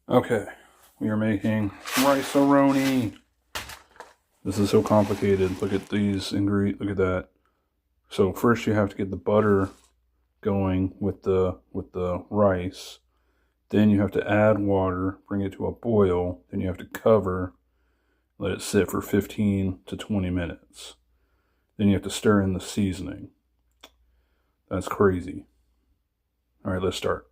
Okay, we are making rice-a-roni. This is so complicated. Look at these ingredients. Look at that. So first you have to get the butter going with the rice. Then you have to add water, bring it to a boil. Then you have to cover, let it sit for 15 to 20 minutes. Then you have to stir in the seasoning. That's crazy. All right, let's start.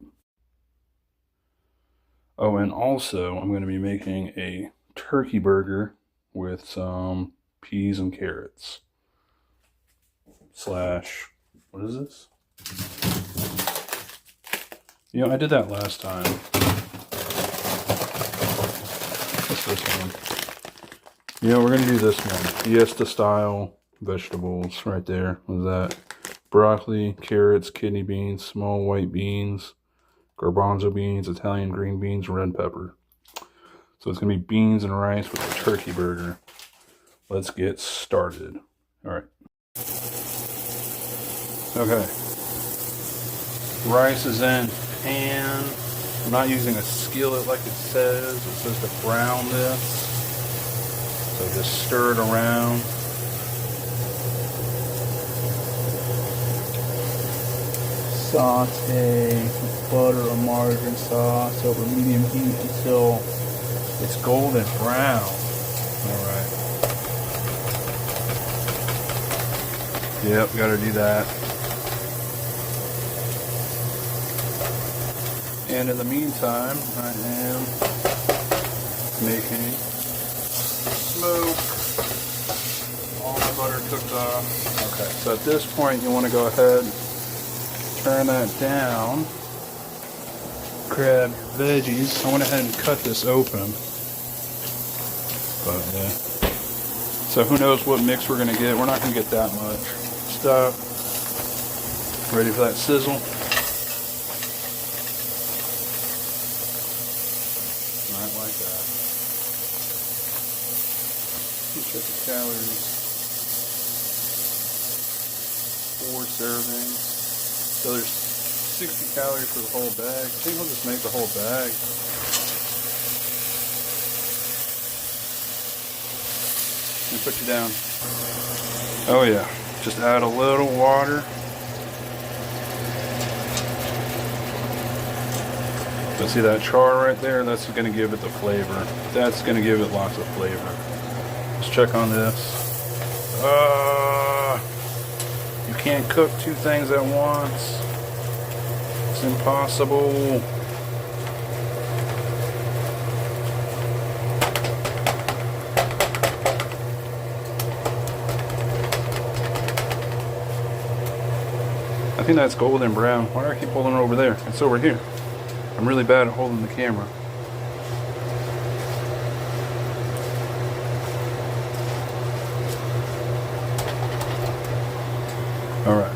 Oh, and also I'm going to be making a turkey burger with some peas and carrots. Slash, what is this? You know, I did that last time. What's this one? You know, we're going to do this one. Fiesta style vegetables right there. What is that? Broccoli, carrots, kidney beans, small white beans, garbanzo beans, Italian green beans, red pepper. So it's going to be beans and rice with a turkey burger. Let's get started. All right. Okay. Rice is in pan. I'm not using a skillet like it says. It says to brown this. So just stir it around. Saute with butter or margarine sauce over medium heat until it's golden brown. Alright. Yep, gotta do that. And in the meantime, I am making smoke. All my butter cooked off. Okay, so at this point you want to go ahead, turn that down, grab your veggies. I went ahead and cut this open. But yeah. So who knows what mix we're going to get. We're not going to get that much stuff. Ready for that sizzle? Not like that. Let's check the calories. 4 servings. So there's 60 calories for the whole bag. I think I'll just make the whole bag. Let me put you down. Oh yeah, just add a little water. So see that char right there? That's going to give it the flavor. That's going to give it lots of flavor. Let's check on this. You can't cook 2 things at once. It's impossible. I think that's golden brown. Why do I keep holding it over there? It's over here. I'm really bad at holding the camera. Alright.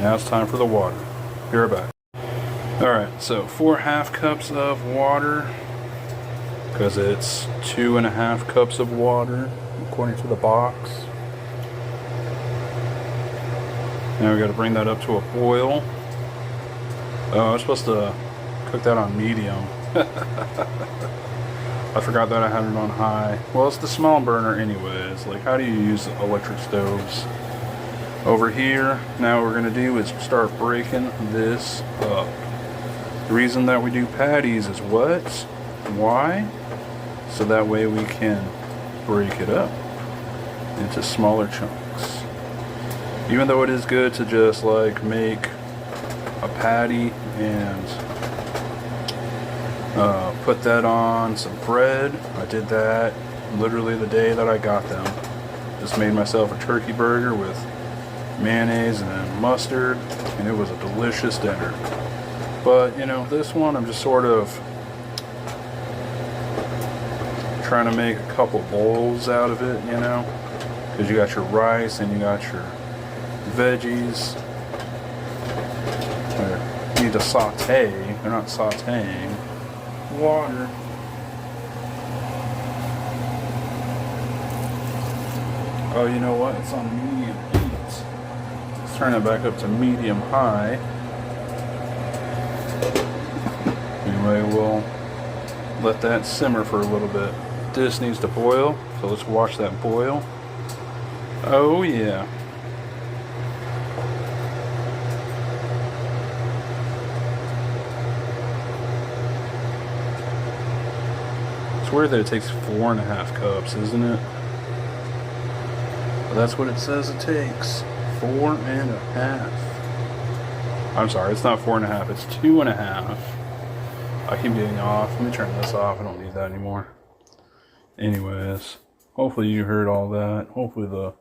Now it's time for the water. Be right back. Alright, so 4 half cups of water. Because it's 2.5 cups of water, according to the box. Now we got to bring that up to a boil. Oh, I was supposed to cook that on medium. I forgot that I had it on high. Well, it's the small burner anyways. Like, how do you use electric stoves? Over here, now what we're going to do is start breaking this up. The reason that we do patties is what? Why? So that way we can break it up into smaller chunks. Even though it is good to just like make a patty and put that on some bread. I did that literally the day that I got them. Just made myself a turkey burger with mayonnaise and mustard, and it was a delicious dinner. But you know, this one I'm just sort of trying to make a couple bowls out of it, you know, because you got your rice and you got your veggies. You need to saute. They're not sauteing. Water. Oh, you know what? It's on medium heat. Let's turn it back up to medium high. Anyway, we'll let that simmer for a little bit. This needs to boil, so let's watch that boil. Oh yeah. It's weird that it takes 4.5 cups, isn't it? But that's what it says it takes. 4.5. I'm sorry, it's not 4.5, it's 2.5. I keep getting off. Let me turn this off. I don't need that anymore. Anyways, hopefully you heard all that. Hopefully the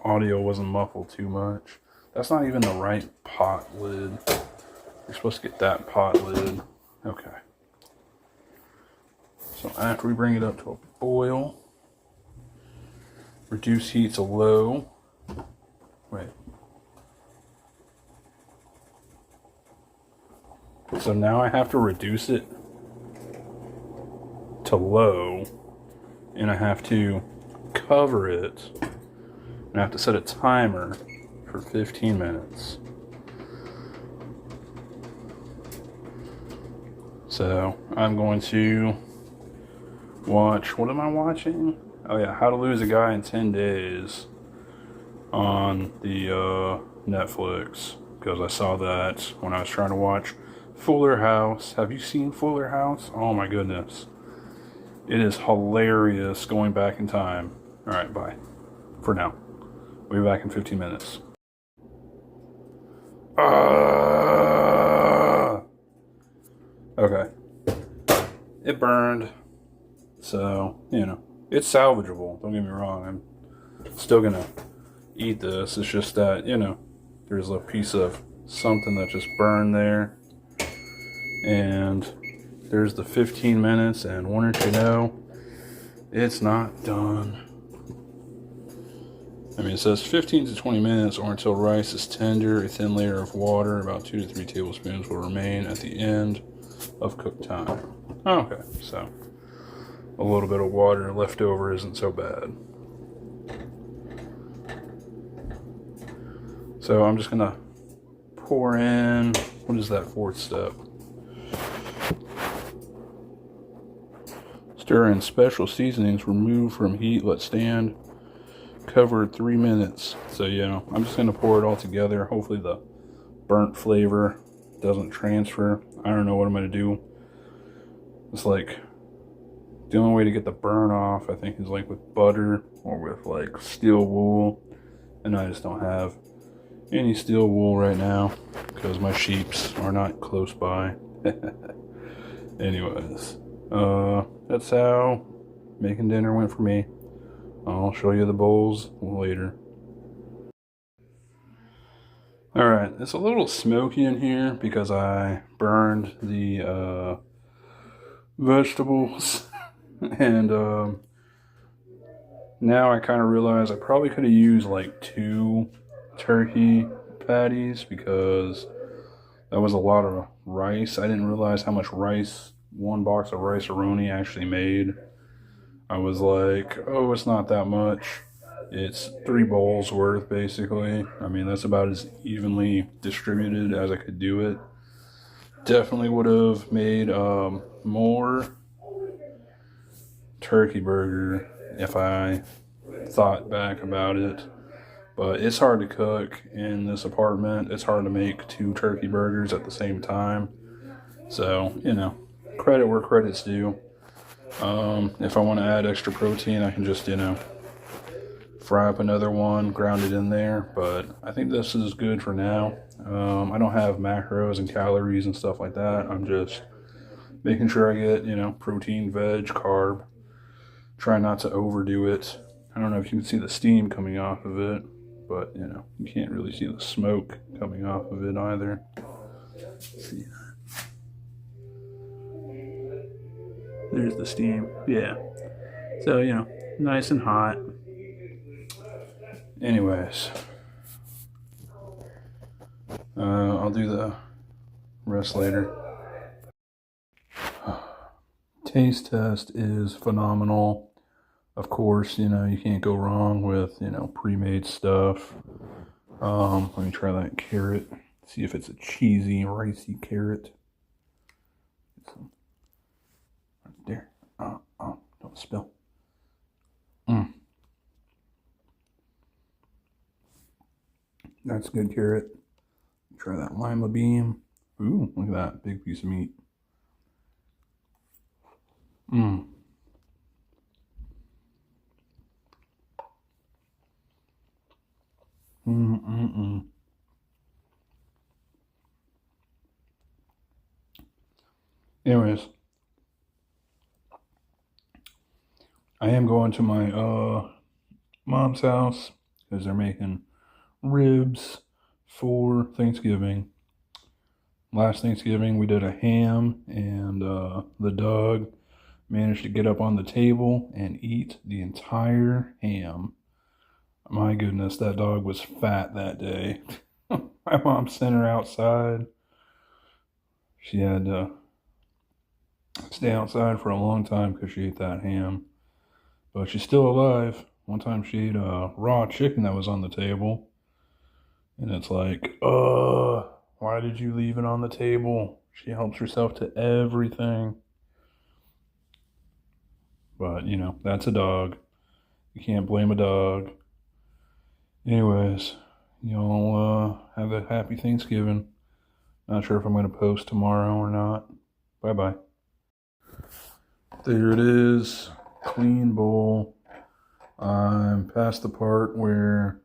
audio wasn't muffled too much. That's not even the right pot lid. You're supposed to get that pot lid. Okay. So after we bring it up to a boil, reduce heat to low. Wait. So now I have to reduce it to low, and I have to cover it, and I have to set a timer for 15 minutes. So I'm going to watch, what am I watching? Oh yeah, How to Lose a Guy in 10 Days on the Netflix, because I saw that when I was trying to watch Fuller House. Have you seen Fuller House? Oh my goodness. It is hilarious going back in time. Alright, bye. For now. We'll be back in 15 minutes. Okay. It burned. So, you know, it's salvageable. Don't get me wrong. I'm still gonna eat this. It's just that, you know, there's a piece of something that just burned there. And there's the 15 minutes, and wouldn't you know, it's not done. I mean, it says 15 to 20 minutes or until rice is tender. A thin layer of water, about 2 to 3 tablespoons, will remain at the end of cook time. Okay, so a little bit of water left over isn't so bad. So I'm just gonna pour in, what is that fourth step? Stir in special seasonings, remove from heat, let stand, cover 3 minutes. So yeah, I'm just gonna pour it all together. Hopefully the burnt flavor doesn't transfer. I don't know what I'm gonna do. It's like, the only way to get the burn off, I think, is like with butter or with like steel wool. And I just don't have any steel wool right now because my sheeps are not close by. Anyways, that's how making dinner went for me. I'll show you the bowls later. Alright, it's a little smoky in here because I burned the vegetables. And now I kind of realize I probably could have used like 2 turkey patties because that was a lot of rice. I didn't realize how much rice 1 box of Rice-A-Roni actually made. I was like, oh, it's not that much. It's 3 bowls worth, basically. I mean, that's about as evenly distributed as I could do it. Definitely would have made more turkey burger if I thought back about it. But it's hard to cook in this apartment. It's hard to make 2 turkey burgers at the same time. So, you know, credit where credit's due. If I want to add extra protein, I can just, you know, fry up another one, ground it in there. But I think this is good for now. I don't have macros and calories and stuff like that. I'm just making sure I get, you know, protein, veg, carb. Try not to overdo it. I don't know if you can see the steam coming off of it, but, you know, you can't really see the smoke coming off of it either. Let's see. There's the steam. Yeah. So, you know, nice and hot. Anyways. I'll do the rest later. Taste test is phenomenal. Of course, you know, you can't go wrong with, you know, pre-made stuff. Let me try that carrot. See if it's a cheesy, ricey carrot. Right there. That's good carrot. Try that lima bean. Ooh, look at that big piece of meat. Mmm. Mm-mm-mm. Anyways, I am going to my mom's house because they're making ribs for Thanksgiving. Last Thanksgiving we did a ham, and the dog managed to get up on the table and eat the entire ham. My goodness, that dog was fat that day. My mom sent her outside. She had to stay outside for a long time because she ate that ham. But she's still alive. One time she ate a raw chicken that was on the table. And it's like, why did you leave it on the table? She helps herself to everything. But, you know, that's a dog. You can't blame a dog. Anyways, y'all have a happy Thanksgiving. Not sure if I'm going to post tomorrow or not. Bye-bye. There it is. Clean bowl. I'm past the part where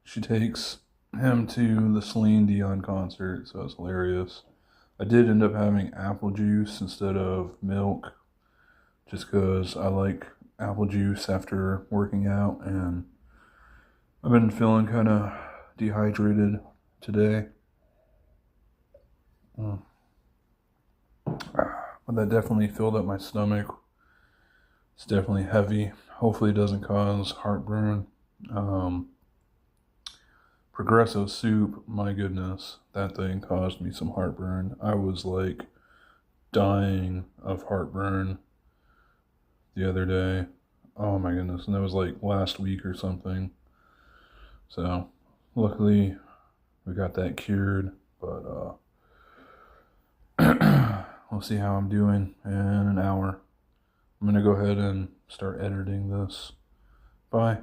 she takes him to the Celine Dion concert, so it's hilarious. I did end up having apple juice instead of milk, just because I like apple juice after working out, and I've been feeling kind of dehydrated today. But that definitely filled up my stomach. It's definitely heavy. Hopefully it doesn't cause heartburn. Progresso soup, my goodness, that thing caused me some heartburn. I was like dying of heartburn the other day. Oh my goodness, and that was like last week or something. So luckily we got that cured, but we'll see how I'm doing in an hour. I'm gonna go ahead and start editing this. Bye.